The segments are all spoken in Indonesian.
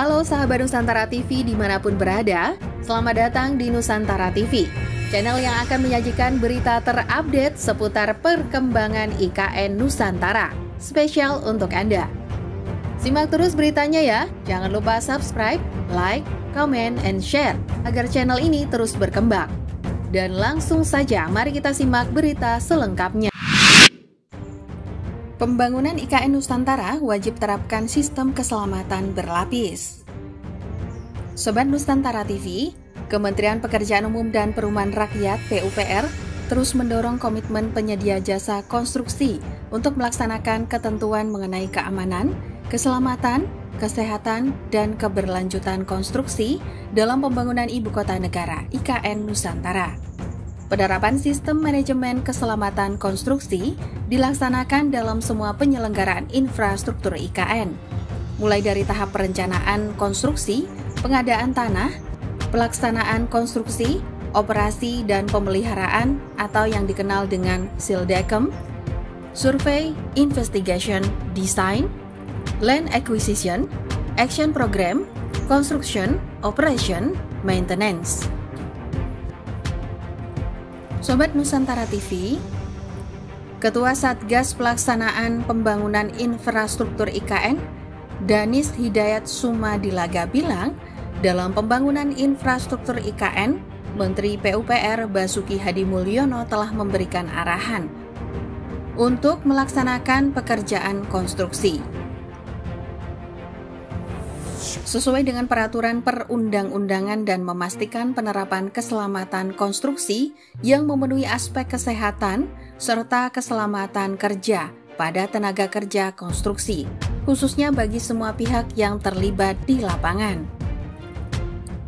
Halo sahabat Nusantara TV dimanapun berada, selamat datang di Nusantara TV, channel yang akan menyajikan berita terupdate seputar perkembangan IKN Nusantara, spesial untuk Anda. Simak terus beritanya ya, jangan lupa subscribe, like, comment, and share agar channel ini terus berkembang. Dan langsung saja, mari kita simak berita selengkapnya. Pembangunan IKN Nusantara wajib terapkan sistem keselamatan berlapis. Sobat Nusantara TV, Kementerian Pekerjaan Umum dan Perumahan Rakyat (PUPR) terus mendorong komitmen penyedia jasa konstruksi untuk melaksanakan ketentuan mengenai keamanan, keselamatan, kesehatan, dan keberlanjutan konstruksi dalam pembangunan Ibu Kota Negara (IKN Nusantara). Penerapan sistem manajemen keselamatan konstruksi dilaksanakan dalam semua penyelenggaraan infrastruktur IKN, mulai dari tahap perencanaan konstruksi, pengadaan tanah, pelaksanaan konstruksi, operasi dan pemeliharaan atau yang dikenal dengan SILDEKM, survey, investigation, design, land acquisition, action program, construction, operation, maintenance. Sobat Nusantara TV, Ketua Satgas Pelaksanaan Pembangunan Infrastruktur IKN, Danis Hidayat Sumadilaga bilang, dalam pembangunan infrastruktur IKN, Menteri PUPR Basuki Hadimulyono telah memberikan arahan untuk melaksanakan pekerjaan konstruksi sesuai dengan peraturan perundang-undangan dan memastikan penerapan keselamatan konstruksi yang memenuhi aspek kesehatan serta keselamatan kerja pada tenaga kerja konstruksi, khususnya bagi semua pihak yang terlibat di lapangan.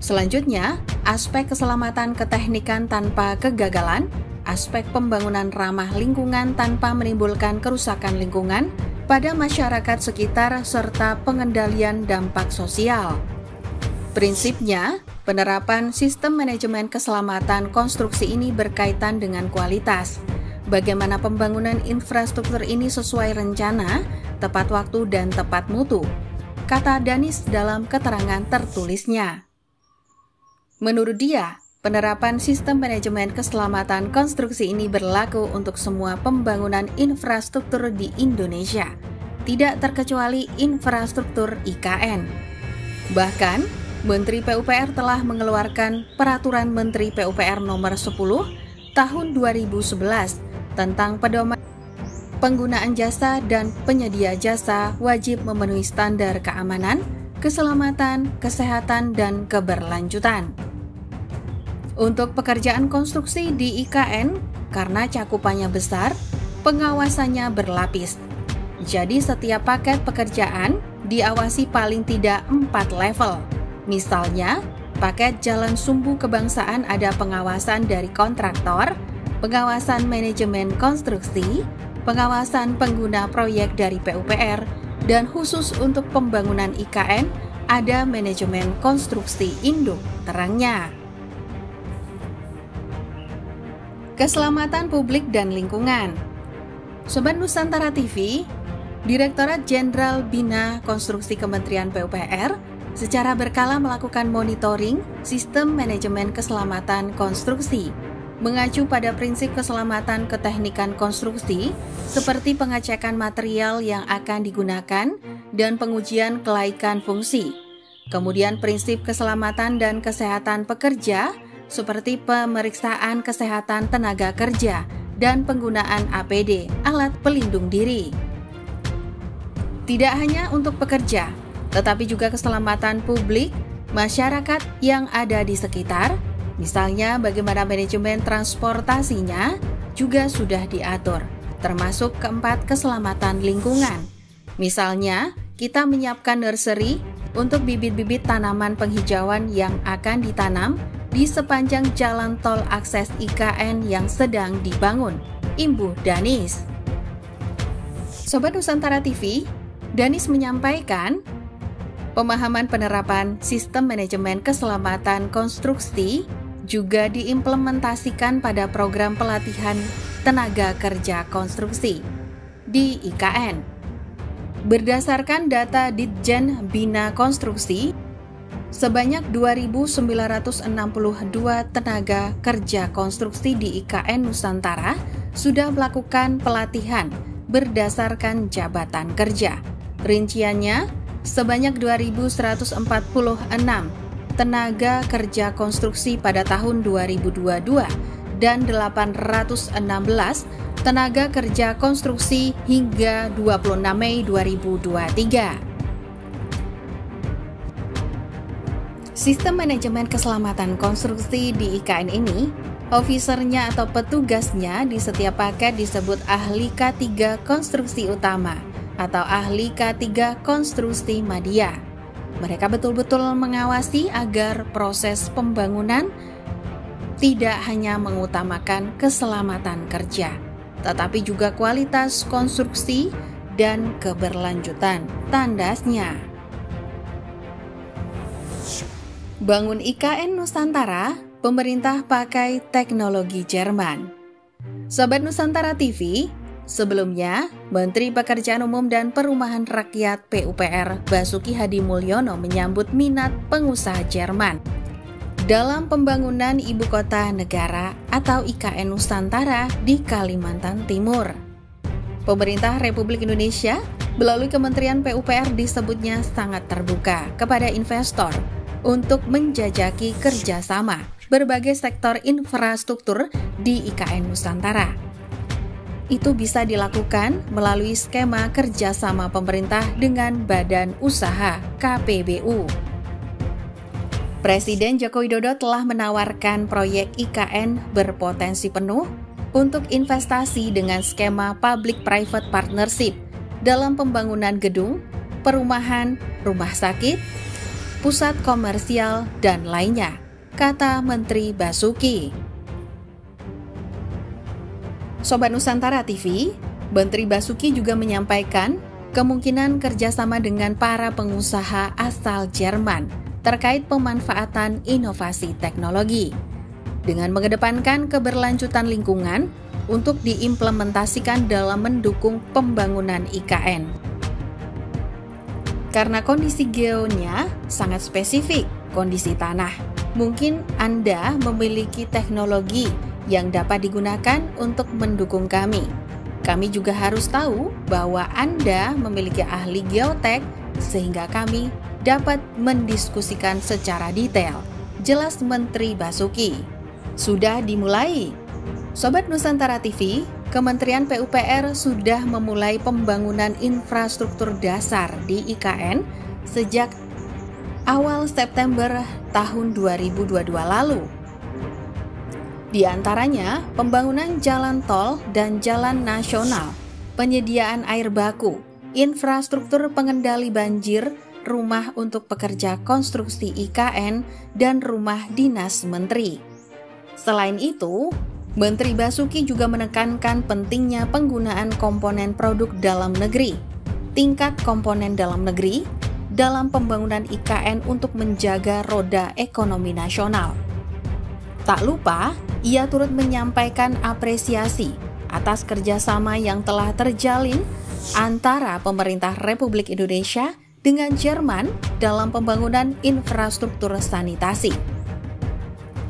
Selanjutnya, aspek keselamatan keteknikan tanpa kegagalan, aspek pembangunan ramah lingkungan tanpa menimbulkan kerusakan lingkungan pada masyarakat sekitar serta pengendalian dampak sosial. Prinsipnya, penerapan sistem manajemen keselamatan konstruksi ini berkaitan dengan kualitas. Bagaimana pembangunan infrastruktur ini sesuai rencana, tepat waktu dan tepat mutu, kata Danis dalam keterangan tertulisnya. Menurut dia, penerapan sistem manajemen keselamatan konstruksi ini berlaku untuk semua pembangunan infrastruktur di Indonesia, tidak terkecuali infrastruktur IKN. Bahkan, Menteri PUPR telah mengeluarkan Peraturan Menteri PUPR Nomor 10 Tahun 2011 tentang pedoman penggunaan jasa dan penyedia jasa wajib memenuhi standar keamanan, keselamatan, kesehatan, dan keberlanjutan. Untuk pekerjaan konstruksi di IKN, karena cakupannya besar, pengawasannya berlapis. Jadi setiap paket pekerjaan diawasi paling tidak 4 level. Misalnya, paket jalan sumbu kebangsaan ada pengawasan dari kontraktor, pengawasan manajemen konstruksi, pengawasan pengguna proyek dari PUPR, dan khusus untuk pembangunan IKN ada manajemen konstruksi induk, terangnya. Keselamatan publik dan lingkungan. Sobat Nusantara TV, Direktorat Jenderal Bina Konstruksi Kementerian PUPR secara berkala melakukan monitoring sistem manajemen keselamatan konstruksi, mengacu pada prinsip keselamatan keteknikan konstruksi seperti pengecekan material yang akan digunakan dan pengujian kelaikan fungsi. Kemudian prinsip keselamatan dan kesehatan pekerja seperti pemeriksaan kesehatan tenaga kerja dan penggunaan APD, alat pelindung diri. Tidak hanya untuk pekerja, tetapi juga keselamatan publik, masyarakat yang ada di sekitar, misalnya bagaimana manajemen transportasinya juga sudah diatur, termasuk keempat keselamatan lingkungan. Misalnya, kita menyiapkan nursery untuk bibit-bibit tanaman penghijauan yang akan ditanam di sepanjang jalan tol akses IKN yang sedang dibangun, imbuh Danis. Sobat Nusantara TV, Danis menyampaikan, pemahaman penerapan sistem manajemen keselamatan konstruksi juga diimplementasikan pada program pelatihan tenaga kerja konstruksi di IKN. Berdasarkan data Ditjen Bina Konstruksi, sebanyak 2.962 tenaga kerja konstruksi di IKN Nusantara sudah melakukan pelatihan berdasarkan jabatan kerja. Rinciannya, sebanyak 2.146 tenaga kerja konstruksi pada tahun 2022 dan 816 tenaga kerja konstruksi hingga 26 Mei 2023. Sistem manajemen keselamatan konstruksi di IKN ini, ofisernya atau petugasnya di setiap paket disebut ahli K3 konstruksi utama atau ahli K3 konstruksi media. Mereka betul-betul mengawasi agar proses pembangunan tidak hanya mengutamakan keselamatan kerja, tetapi juga kualitas konstruksi dan keberlanjutan. Tandasnya, bangun IKN Nusantara, pemerintah pakai teknologi Jerman. Sobat Nusantara TV, sebelumnya Menteri Pekerjaan Umum dan Perumahan Rakyat PUPR Basuki Hadi Mulyono menyambut minat pengusaha Jerman dalam pembangunan Ibu Kota Negara atau IKN Nusantara di Kalimantan Timur. Pemerintah Republik Indonesia melalui Kementerian PUPR disebutnya sangat terbuka kepada investor untuk menjajaki kerjasama berbagai sektor infrastruktur di IKN Nusantara. Itu bisa dilakukan melalui skema kerjasama pemerintah dengan Badan Usaha KPBU. Presiden Joko Widodo telah menawarkan proyek IKN berpotensi penuh untuk investasi dengan skema Public-Private Partnership dalam pembangunan gedung, perumahan, rumah sakit, pusat komersial, dan lainnya, kata Menteri Basuki. Sobat Nusantara TV, Menteri Basuki juga menyampaikan kemungkinan kerjasama dengan para pengusaha asal Jerman terkait pemanfaatan inovasi teknologi, dengan mengedepankan keberlanjutan lingkungan untuk diimplementasikan dalam mendukung pembangunan IKN. Karena kondisi geonya sangat spesifik, kondisi tanah, mungkin Anda memiliki teknologi yang dapat digunakan untuk mendukung kami. Kami juga harus tahu bahwa Anda memiliki ahli geotek sehingga kami dapat mendiskusikan secara detail, jelas Menteri Basuki. Sudah dimulai. Sobat Nusantara TV, Kementerian PUPR sudah memulai pembangunan infrastruktur dasar di IKN sejak awal September tahun 2022 lalu. Di antaranya, pembangunan jalan tol dan jalan nasional, penyediaan air baku, infrastruktur pengendali banjir, rumah untuk pekerja konstruksi IKN, dan rumah dinas menteri. Selain itu, Menteri Basuki juga menekankan pentingnya penggunaan komponen produk dalam negeri, tingkat komponen dalam negeri, dalam pembangunan IKN untuk menjaga roda ekonomi nasional. Tak lupa, ia turut menyampaikan apresiasi atas kerjasama yang telah terjalin antara pemerintah Republik Indonesia dengan Jerman dalam pembangunan infrastruktur sanitasi,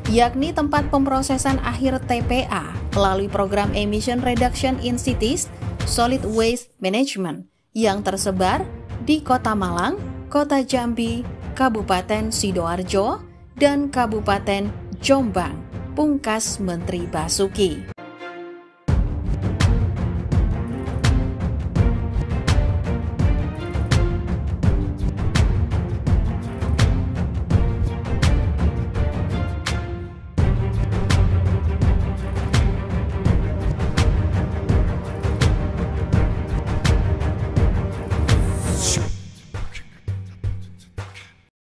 yakni tempat pemrosesan akhir TPA melalui program Emission Reduction in Cities Solid Waste Management yang tersebar di Kota Malang, Kota Jambi, Kabupaten Sidoarjo, dan Kabupaten Jombang, pungkas Menteri Basuki.